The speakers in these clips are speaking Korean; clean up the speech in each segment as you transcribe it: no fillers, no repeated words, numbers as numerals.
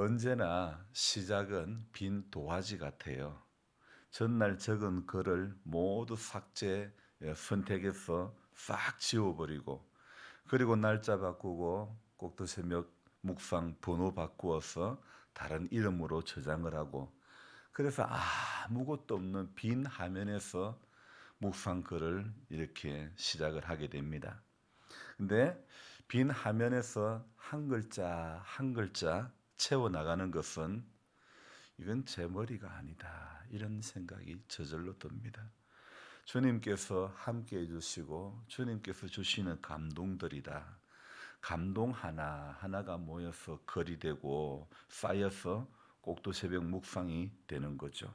언제나 시작은 빈 도화지 같아요. 전날 적은 글을 모두 선택해서 싹 지워버리고, 그리고 날짜 바꾸고 꼭두새벽 묵상 번호 바꾸어서 다른 이름으로 저장을 하고, 그래서 아무것도 없는 빈 화면에서 묵상 글을 이렇게 시작을 하게 됩니다. 근데 빈 화면에서 한 글자 한 글자 채워 나가는 것은 이건 제 머리가 아니다, 이런 생각이 저절로 듭니다. 주님께서 함께 해주시고 주님께서 주시는 감동들이다. 감동 하나하나가 모여서 글이 되고 쌓여서 꼭두새벽 묵상이 되는 거죠.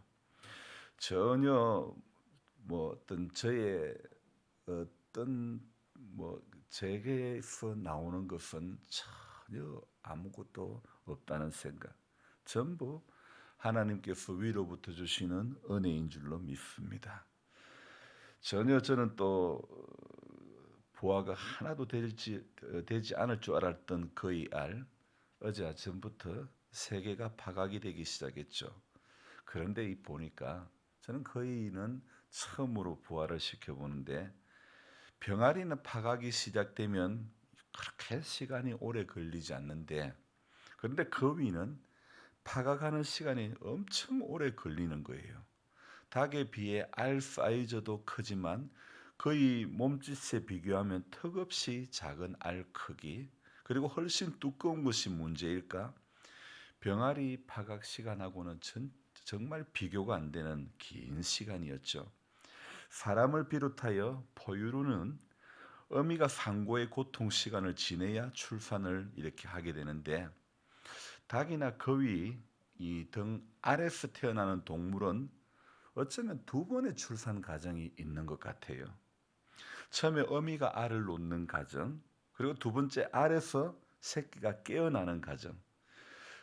전혀 어떤 저의 어떤 제게서 나오는 것은 전혀 아무것도 없다는 생각, 전부 하나님께서 위로부터 주시는 은혜인 줄로 믿습니다. 전혀 저는 또 보아가 하나도 되지 않을 줄 알았던 그의 어제 아침부터 세계가 파각이 되기 시작했죠. 그런데 보니까 저는 그이는 처음으로 부활을 시켜보는데, 병아리는 파각이 시작되면 그렇게 시간이 오래 걸리지 않는데, 그런데 거위는 파각하는 시간이 엄청 오래 걸리는 거예요. 닭에 비해 알 사이즈도 크지만 거의 몸짓에 비교하면 턱없이 작은 알 크기, 그리고 훨씬 두꺼운 것이 문제일까? 병아리 파각 시간하고는 정말 비교가 안 되는 긴 시간이었죠. 사람을 비롯하여 포유류는 어미가 상고의 고통 시간을 지내야 출산을 이렇게 하게 되는데, 닭이나 거위 이 등 아래서 태어나는 동물은 어쩌면 두 번의 출산 과정이 있는 것 같아요. 처음에 어미가 알을 놓는 과정, 그리고 두 번째 알에서 새끼가 깨어나는 과정.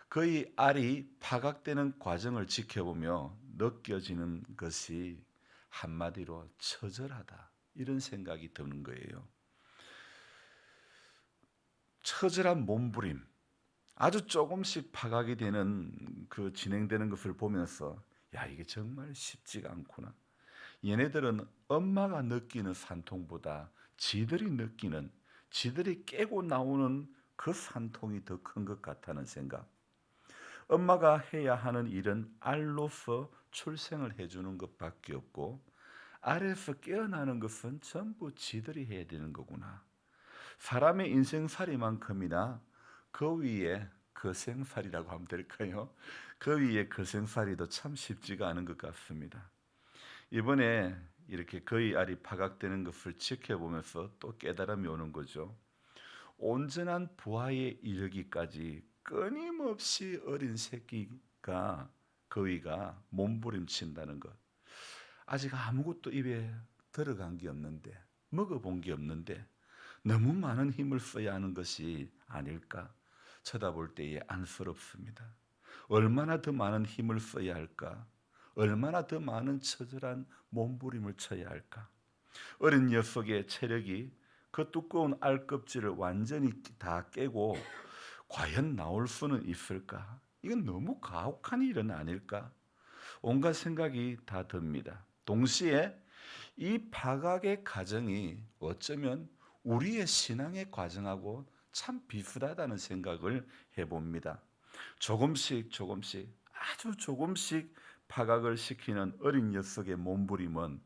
그의 알이 파각되는 과정을 지켜보며 느껴지는 것이 한마디로 처절하다, 이런 생각이 드는 거예요. 처절한 몸부림, 아주 조금씩 파각이 되는 진행되는 것을 보면서 이게 정말 쉽지가 않구나. 얘네들은 엄마가 느끼는 산통보다 지들이 깨고 나오는 그 산통이 더 큰 것 같다는 생각. 엄마가 해야 하는 일은 알로서 출생을 해주는 것밖에 없고, 알에서 깨어나는 것은 전부 지들이 해야 되는 거구나. 사람의 인생살이만큼이나 그 위에 거생살이라고 하면 될까요? 그 위에 거생살이도 참 쉽지가 않은 것 같습니다. 이번에 이렇게 거의 알이 파각되는 것을 지켜보면서 또 깨달음이 오는 거죠. 온전한 부화에 이르기까지 끊임없이 어린 새끼가, 거위가 몸부림친다는 것. 아직 아무것도 입에 들어간 게 없는데, 먹어본 게 없는데 너무 많은 힘을 써야 하는 것이 아닐까? 쳐다볼 때에 안쓰럽습니다. 얼마나 더 많은 힘을 써야 할까? 얼마나 더 많은 처절한 몸부림을 쳐야 할까? 어린 녀석의 체력이 그 두꺼운 알껍질을 완전히 다 깨고 과연 나올 수는 있을까? 이건 너무 가혹한 일은 아닐까? 온갖 생각이 다 듭니다. 동시에 이 파각의 과정이 어쩌면 우리의 신앙의 과정하고 참 비슷하다는 생각을 해봅니다. 조금씩 아주 조금씩 파각을 시키는 어린 녀석의 몸부림은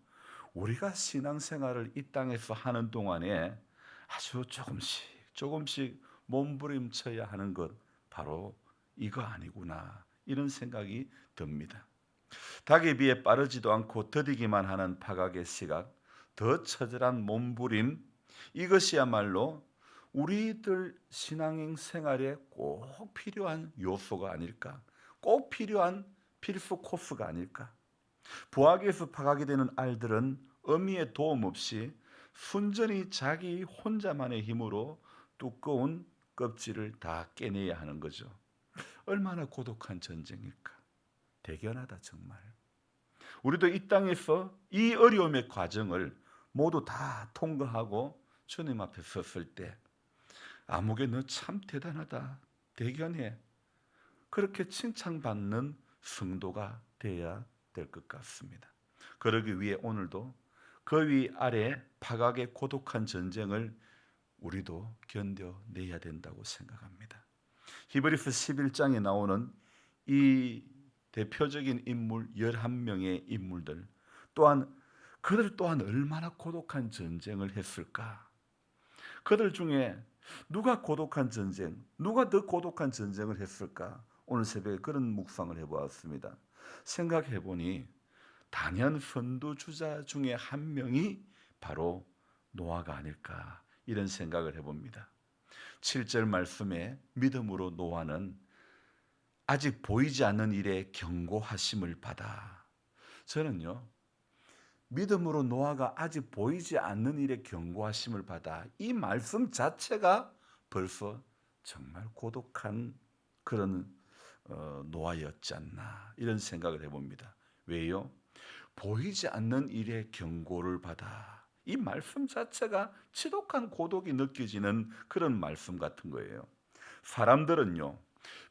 우리가 신앙생활을 이 땅에서 하는 동안에 아주 조금씩 몸부림쳐야 하는 것, 바로 이거 아니구나, 이런 생각이 듭니다. 닭에 비해 빠르지도 않고 더디기만 하는 파각의 시각, 더 처절한 몸부림, 이것이야말로 우리들 신앙인 생활에 꼭 필요한 요소가 아닐까? 꼭 필요한 필수 코스가 아닐까? 부학에서 파각이 되는 알들은 어미의 도움 없이 순전히 자기 혼자만의 힘으로 두꺼운 껍질을 다 깨내야 하는 거죠. 얼마나 고독한 전쟁일까? 대견하다 정말. 우리도 이 땅에서 이 어려움의 과정을 모두 다 통과하고 주님 앞에 섰을 때, 아무개 너 참 대단하다, 대견해, 그렇게 칭찬받는 성도가 되어야 될 것 같습니다. 그러기 위해 오늘도 그 위 아래 파각의 고독한 전쟁을 우리도 견뎌내야 된다고 생각합니다. 히브리서 11장에 나오는 이 대표적인 인물 11명의 인물들 또한 그들 또한 얼마나 고독한 전쟁을 했을까? 그들 중에 누가 고독한 전쟁, 누가 더 고독한 전쟁을 했을까? 오늘 새벽에 그런 묵상을 해보았습니다. 생각해보니 단연 선두주자 중에 한 명이 바로 노아가 아닐까 이런 생각을 해봅니다. 7절 말씀에 믿음으로 노아는 아직 보이지 않는 일에 경고하심을 받아. 저는요, 믿음으로 노아가 아직 보이지 않는 일에 경고하심을 받아. 이 말씀 자체가 벌써 정말 고독한 그런 노아였지 않나 이런 생각을 해봅니다. 왜요? 보이지 않는 일에 경고를 받아. 이 말씀 자체가 지독한 고독이 느껴지는 그런 말씀 같은 거예요. 사람들은요,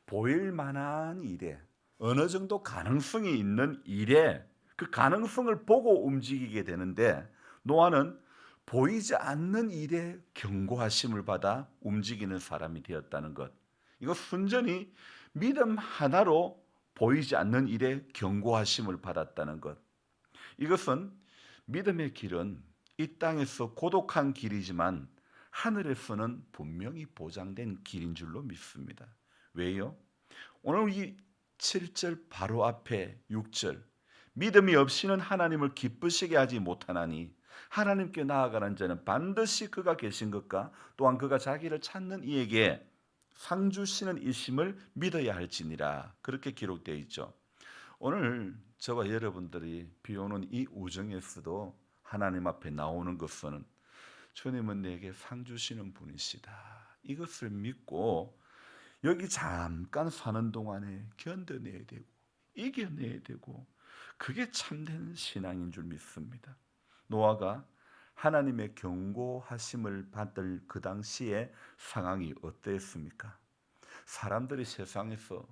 보일 만한 일에 어느 정도 가능성이 있는 일에 그 가능성을 보고 움직이게 되는데 노아는 보이지 않는 일에 경고하심을 받아 움직이는 사람이 되었다는 것. 이거 순전히 믿음 하나로 보이지 않는 일에 경고하심을 받았다는 것. 이것은 믿음의 길은 이 땅에서 고독한 길이지만 하늘에서는 분명히 보장된 길인 줄로 믿습니다. 왜요? 오늘 이 7절 바로 앞에 6절 믿음이 없이는 하나님을 기쁘시게 하지 못하나니 하나님께 나아가는 자는 반드시 그가 계신 것과 또한 그가 자기를 찾는 이에게 상 주시는 이심을 믿어야 할지니라 그렇게 기록되어 있죠. 오늘 저와 여러분들이 비오는 이 우정에서도 하나님 앞에 나오는 것은 주님은 내게 상 주시는 분이시다. 이것을 믿고 여기 잠깐 사는 동안에 견뎌내야 되고 이겨내야 되고 그게 참된 신앙인 줄 믿습니다. 노아가 하나님의 경고하심을 받을 그 당시의 상황이 어땠습니까? 사람들이 세상에서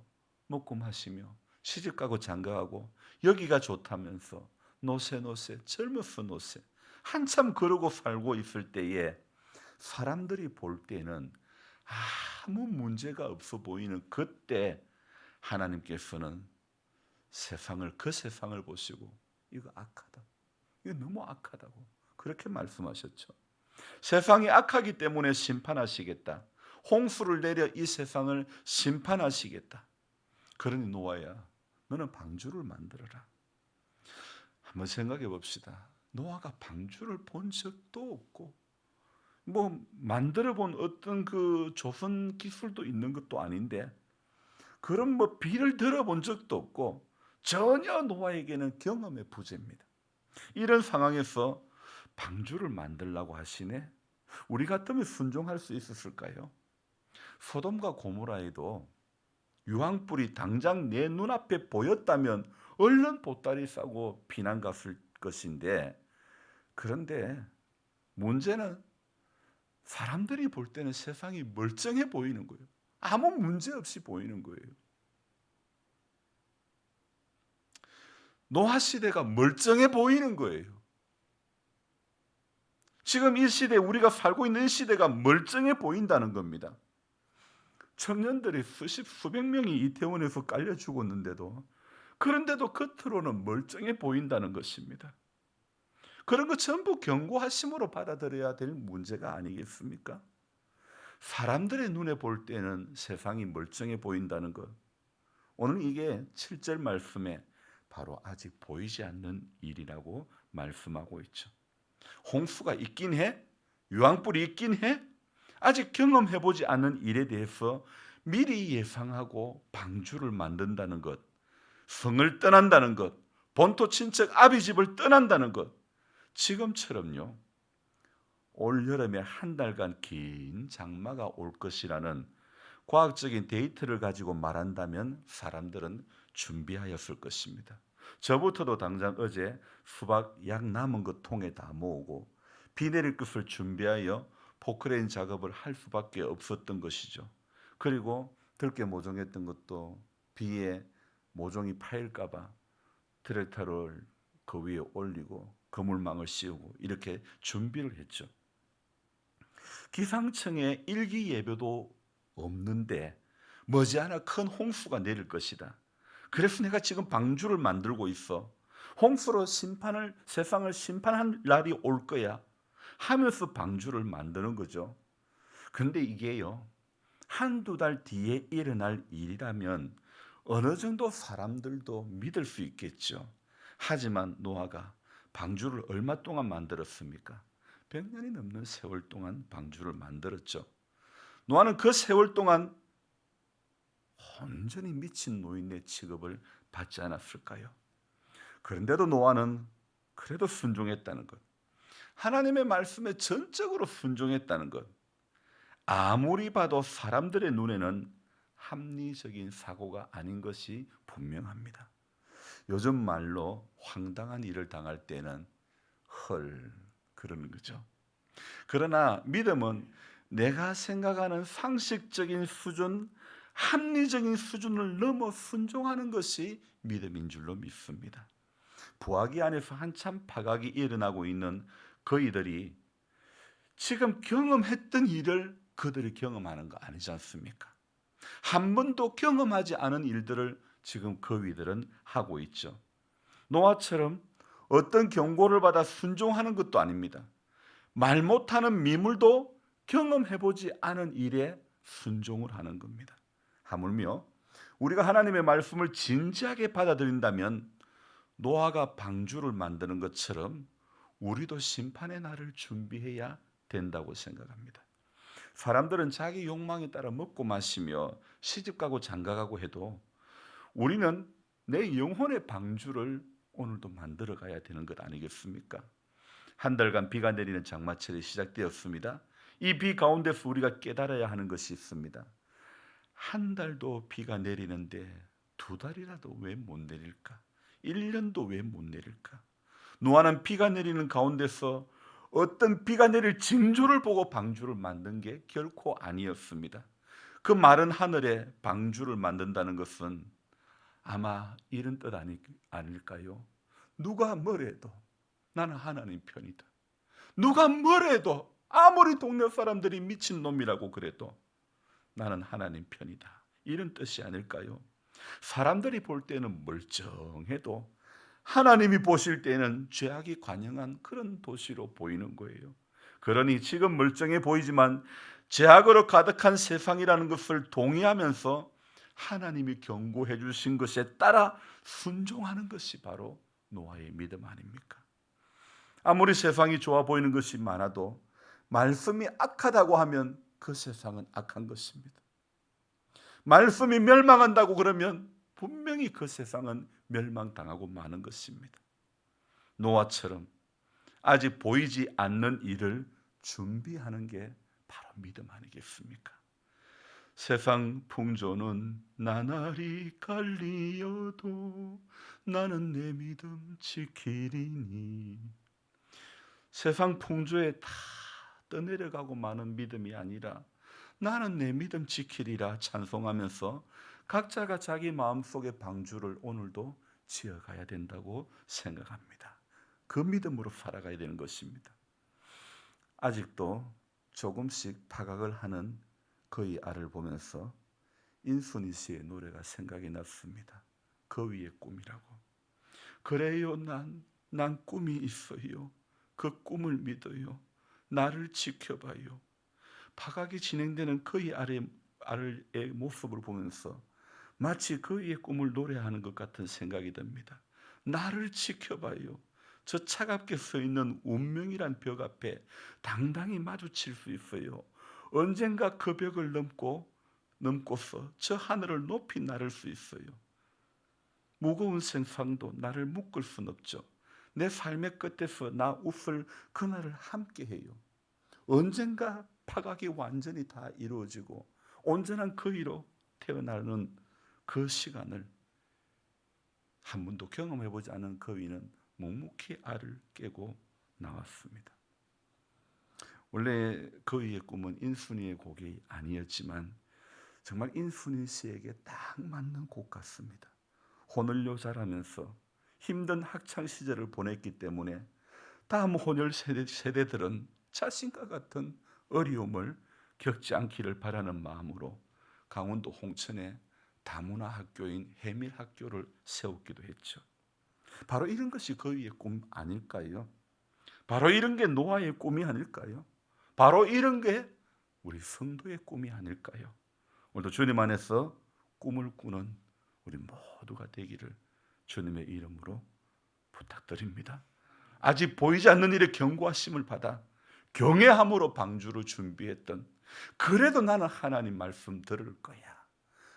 먹고 마시며 시집가고 장가가고 여기가 좋다면서 노세 젊어서 노세 한참 그러고 살고 있을 때에 사람들이 볼 때는 아무 문제가 없어 보이는 그때 하나님께서는 그 세상을 보시고 이거 악하다. 이거 너무 악하다고 그렇게 말씀하셨죠. 세상이 악하기 때문에 심판하시겠다. 홍수를 내려 이 세상을 심판하시겠다. 그러니 노아야, 너는 방주를 만들어라. 한번 생각해 봅시다. 노아가 방주를 본 적도 없고 만들어 본 어떤 그 조선 기술도 있는 것도 아닌데 그런 비를 들어본 적도 없고 전혀 노아에게는 경험의 부재입니다. 이런 상황에서 방주를 만들라고 하시네. 우리 같으면 순종할 수 있었을까요? 소돔과 고모라에도 유황불이 당장 내 눈앞에 보였다면 얼른 보따리 싸고 피난 갔을 것인데 그런데 문제는 사람들이 볼 때는 세상이 멀쩡해 보이는 거예요. 아무 문제 없이 보이는 거예요. 노아 시대가 멀쩡해 보이는 거예요. 지금 이 시대 우리가 살고 있는 시대가 멀쩡해 보인다는 겁니다. 청년들이 수백 명이 이태원에서 깔려 죽었는데도 그런데도 겉으로는 멀쩡해 보인다는 것입니다. 그런 거 전부 경고하심으로 받아들여야 될 문제가 아니겠습니까? 사람들의 눈에 볼 때는 세상이 멀쩡해 보인다는 것. 오늘 이게 7절 말씀에 바로 아직 보이지 않는 일이라고 말씀하고 있죠. 홍수가 있긴 해? 유황불이 있긴 해? 아직 경험해보지 않은 일에 대해서 미리 예상하고 방주를 만든다는 것, 성을 떠난다는 것, 본토 친척 아비 집을 떠난다는 것, 지금처럼요. 올 여름에 한 달간 긴 장마가 올 것이라는 과학적인 데이터를 가지고 말한다면 사람들은 준비하였을 것입니다. 저부터도 당장 어제 수박 약 남은 것 통에 다 모으고 비 내릴 것을 준비하여 포크레인 작업을 할 수밖에 없었던 것이죠. 그리고 들깨 모종했던 것도 비에 모종이 파일까 봐 트랙터를 그 위에 올리고 그물망을 씌우고 이렇게 준비를 했죠. 기상청에 일기 예보도 없는데 머지않아 큰 홍수가 내릴 것이다. 그래서 내가 지금 방주를 만들고 있어. 홍수로 세상을 심판할 날이 올 거야 하면서 방주를 만드는 거죠. 그런데 이게요, 한두 달 뒤에 일어날 일이라면 어느 정도 사람들도 믿을 수 있겠죠. 하지만 노아가 방주를 얼마 동안 만들었습니까? 100년이 넘는 세월 동안 방주를 만들었죠. 노아는 그 세월 동안 온전히 미친 노인의 취급을 받지 않았을까요? 그런데도 노아는 그래도 순종했다는 것, 하나님의 말씀에 전적으로 순종했다는 것, 아무리 봐도 사람들의 눈에는 합리적인 사고가 아닌 것이 분명합니다. 요즘 말로 황당한 일을 당할 때는 헐 그러는 거죠. 그러나 믿음은 내가 생각하는 상식적인 수준, 합리적인 수준을 넘어 순종하는 것이 믿음인 줄로 믿습니다. 부하기 안에서 한참 파각이 일어나고 있는 그이들이 지금 경험했던 일을 그들이 경험하는 거 아니지 않습니까? 한 번도 경험하지 않은 일들을 지금 그위들은 하고 있죠. 노아처럼 어떤 경고를 받아 순종하는 것도 아닙니다. 말 못하는 미물도 경험해보지 않은 일에 순종을 하는 겁니다. 하물며 우리가 하나님의 말씀을 진지하게 받아들인다면 노아가 방주를 만드는 것처럼 우리도 심판의 날을 준비해야 된다고 생각합니다. 사람들은 자기 욕망에 따라 먹고 마시며 시집가고 장가가고 해도 우리는 내 영혼의 방주를 오늘도 만들어 가야 되는 것 아니겠습니까? 한 달간 비가 내리는 장마철이 시작되었습니다. 이 비 가운데서 우리가 깨달아야 하는 것이 있습니다. 한 달도 비가 내리는데 두 달이라도 왜 못 내릴까? 1년도 왜 못 내릴까? 노아는 비가 내리는 가운데서 어떤 비가 내릴 징조를 보고 방주를 만든 게 결코 아니었습니다. 그 마른 하늘에 방주를 만든다는 것은 아마 이런 뜻 아닐까요? 누가 뭐래도 나는 하나님 편이다. 누가 뭐래도 아무리 동네 사람들이 미친놈이라고 그래도 나는 하나님 편이다. 이런 뜻이 아닐까요? 사람들이 볼 때는 멀쩡해도 하나님이 보실 때는 죄악이 관영한 그런 도시로 보이는 거예요. 그러니 지금 멀쩡해 보이지만 죄악으로 가득한 세상이라는 것을 동의하면서 하나님이 경고해 주신 것에 따라 순종하는 것이 바로 노아의 믿음 아닙니까? 아무리 세상이 좋아 보이는 것이 많아도 말씀이 악하다고 하면 그 세상은 악한 것입니다. 말씀이 멸망한다고 그러면 분명히 그 세상은 멸망당하고 마는 것입니다. 노아처럼 아직 보이지 않는 일을 준비하는 게 바로 믿음 아니겠습니까? 세상 풍조는 나날이 갈리어도 나는 내 믿음 지키리니. 세상 풍조에 다 떠내려가고 마는 믿음이 아니라 나는 내 믿음 지키리라 찬송하면서 각자가 자기 마음속의 방주를 오늘도 지어가야 된다고 생각합니다. 그 믿음으로 살아가야 되는 것입니다. 아직도 조금씩 파각을 하는 그의 알을 보면서 인순이 씨의 노래가 생각이 났습니다. 그 위의 꿈이라고. 그래요, 난 꿈이 있어요. 그 꿈을 믿어요. 나를 지켜봐요. 파각이 진행되는 그의 알의 모습을 보면서 마치 그의 꿈을 노래하는 것 같은 생각이 듭니다. 나를 지켜봐요. 저 차갑게 서 있는 운명이란 벽 앞에 당당히 마주칠 수 있어요. 언젠가 그 벽을 넘고서 저 하늘을 높이 나를 수 있어요. 무거운 세상도 나를 묶을 순 없죠. 내 삶의 끝에서 나 웃을 그날을 함께 해요. 언젠가 파각이 완전히 다 이루어지고 온전한 그이로 태어나는 그 시간을 한 번도 경험해보지 않은 그이는 묵묵히 알을 깨고 나왔습니다. 원래 그이의 꿈은 인순이의 곡이 아니었지만 정말 인순이 씨에게 딱 맞는 곡 같습니다. 혼을요 자라면서 힘든 학창 시절을 보냈기 때문에 다음 혼혈 세대들은 자신과 같은 어려움을 겪지 않기를 바라는 마음으로 강원도 홍천에 다문화 학교인 해밀 학교를 세우기도 했죠. 바로 이런 것이 그의 꿈 아닐까요? 바로 이런 게 노아의 꿈이 아닐까요? 바로 이런 게 우리 성도의 꿈이 아닐까요? 오늘도 주님 안에서 꿈을 꾸는 우리 모두가 되기를 주님의 이름으로 부탁드립니다. 아직 보이지 않는 일에 경고하심을 받아 경외함으로 방주를 준비했던, 그래도 나는 하나님 말씀 들을 거야.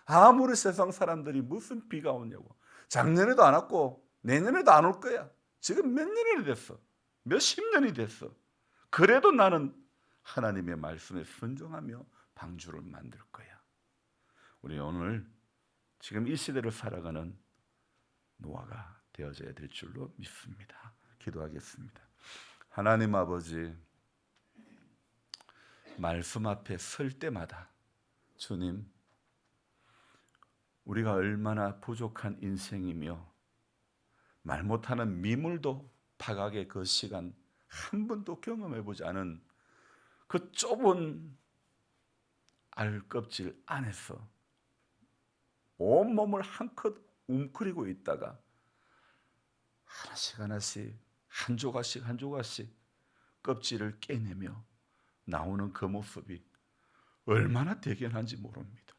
아무리 세상 사람들이 무슨 비가 오냐고, 작년에도 안 왔고 내년에도 안 올 거야. 지금 몇 년이 됐어. 몇십 년이 됐어. 그래도 나는 하나님의 말씀에 순종하며 방주를 만들 거야. 우리 오늘 지금 이 시대를 살아가는 노아가 되어져야 될 줄로 믿습니다. 기도하겠습니다. 하나님 아버지, 말씀 앞에 설 때마다 주님, 우리가 얼마나 부족한 인생이며 말 못하는 미물도 파각의 그 시간 한 번도 경험해보지 않은 그 좁은 알껍질 안에서 온몸을 한껏 웅크리고 있다가 하나씩 하나씩 한 조각씩 한 조각씩 껍질을 깨내며 나오는 그 모습이 얼마나 대견한지 모릅니다.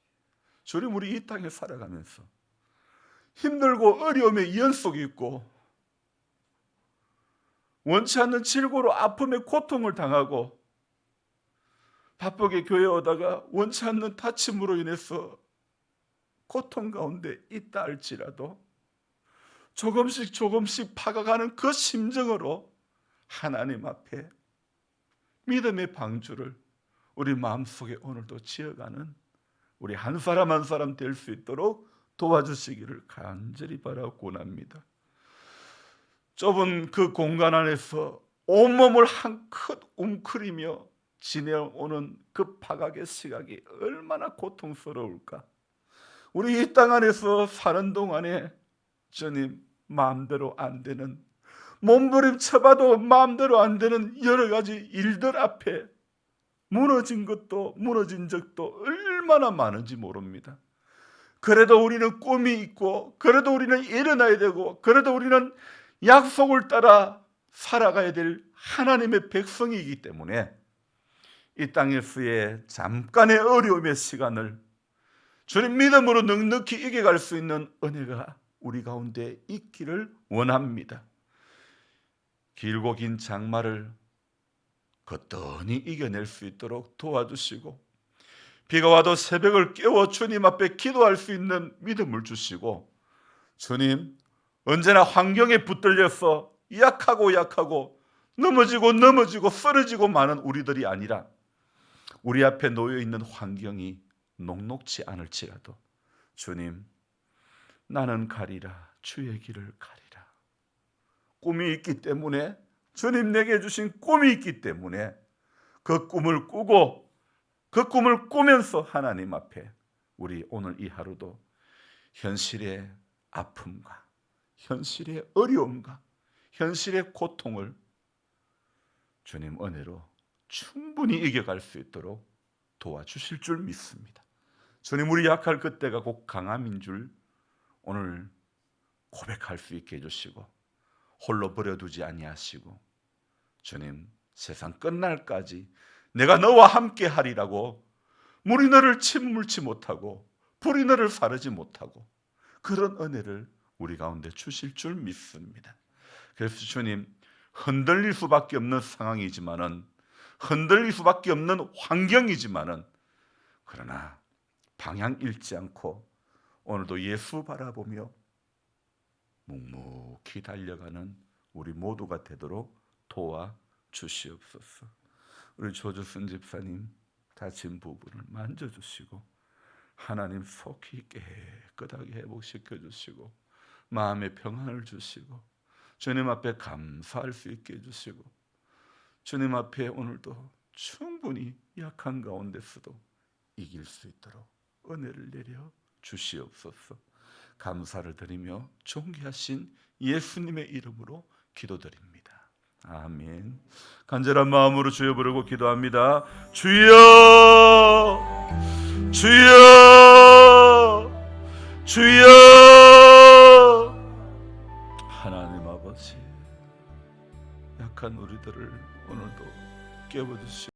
주님, 우리 이 땅에 살아가면서 힘들고 어려움의 연속이 있고 원치 않는 질고로 아픔의 고통을 당하고 바쁘게 교회에 오다가 원치 않는 다침으로 인해서 고통 가운데 있다 할지라도 조금씩 조금씩 파가가는 그 심정으로 하나님 앞에 믿음의 방주를 우리 마음속에 오늘도 지어가는 우리 한 사람 한 사람 될 수 있도록 도와주시기를 간절히 바라고 원합니다. 좁은 그 공간 안에서 온몸을 한껏 웅크리며 지내오는 그 파각의 시각이 얼마나 고통스러울까. 우리 이 땅 안에서 사는 동안에 주님, 마음대로 안 되는, 몸부림쳐봐도 마음대로 안 되는 여러 가지 일들 앞에 무너진 것도 무너진 적도 얼마나 많은지 모릅니다. 그래도 우리는 꿈이 있고, 그래도 우리는 일어나야 되고, 그래도 우리는 약속을 따라 살아가야 될 하나님의 백성이기 때문에 이 땅에서의 잠깐의 어려움의 시간을 주님 믿음으로 넉넉히 이겨갈 수 있는 은혜가 우리 가운데 있기를 원합니다. 길고 긴 장마를 거뜬히 이겨낼 수 있도록 도와주시고, 비가 와도 새벽을 깨워 주님 앞에 기도할 수 있는 믿음을 주시고, 주님, 언제나 환경에 붙들려서 약하고 넘어지고 쓰러지고 마는 우리들이 아니라 우리 앞에 놓여 있는 환경이 녹록지 않을지라도 주님, 나는 가리라, 주의 길을 가리라. 꿈이 있기 때문에, 주님 내게 주신 꿈이 있기 때문에 그 꿈을 꾸고 그 꿈을 꾸면서 하나님 앞에 우리 오늘 이 하루도 현실의 아픔과 현실의 어려움과 현실의 고통을 주님 은혜로 충분히 이겨갈 수 있도록 도와주실 줄 믿습니다. 주님, 우리 약할 그때가 곧 강함인 줄 오늘 고백할 수 있게 해주시고, 홀로 버려두지 아니하시고, 주님, 세상 끝날까지 내가 너와 함께 하리라고, 물이 너를 침물치 못하고 불이 너를 사르지 못하고, 그런 은혜를 우리 가운데 주실 줄 믿습니다. 그래서 주님, 흔들릴 수밖에 없는 상황이지만은, 흔들릴 수밖에 없는 환경이지만은, 그러나 방향 잃지 않고 오늘도 예수 바라보며 묵묵히 달려가는 우리 모두가 되도록 도와주시옵소서. 우리 조주순 집사님 다친 부분을 만져주시고 하나님 속히 깨끗하게 회복시켜 주시고 마음의 평안을 주시고 주님 앞에 감사할 수 있게 해주시고, 주님 앞에 오늘도 충분히 약한 가운데서도 이길 수 있도록 은혜를 내려 주시옵소서. 감사를 드리며 존귀하신 예수님의 이름으로 기도드립니다. 아멘. 간절한 마음으로 주여 부르고 기도합니다. 주여, 주여, 주여. 하나님 아버지, 약한 우리들을 오늘도 깨워주시옵소서.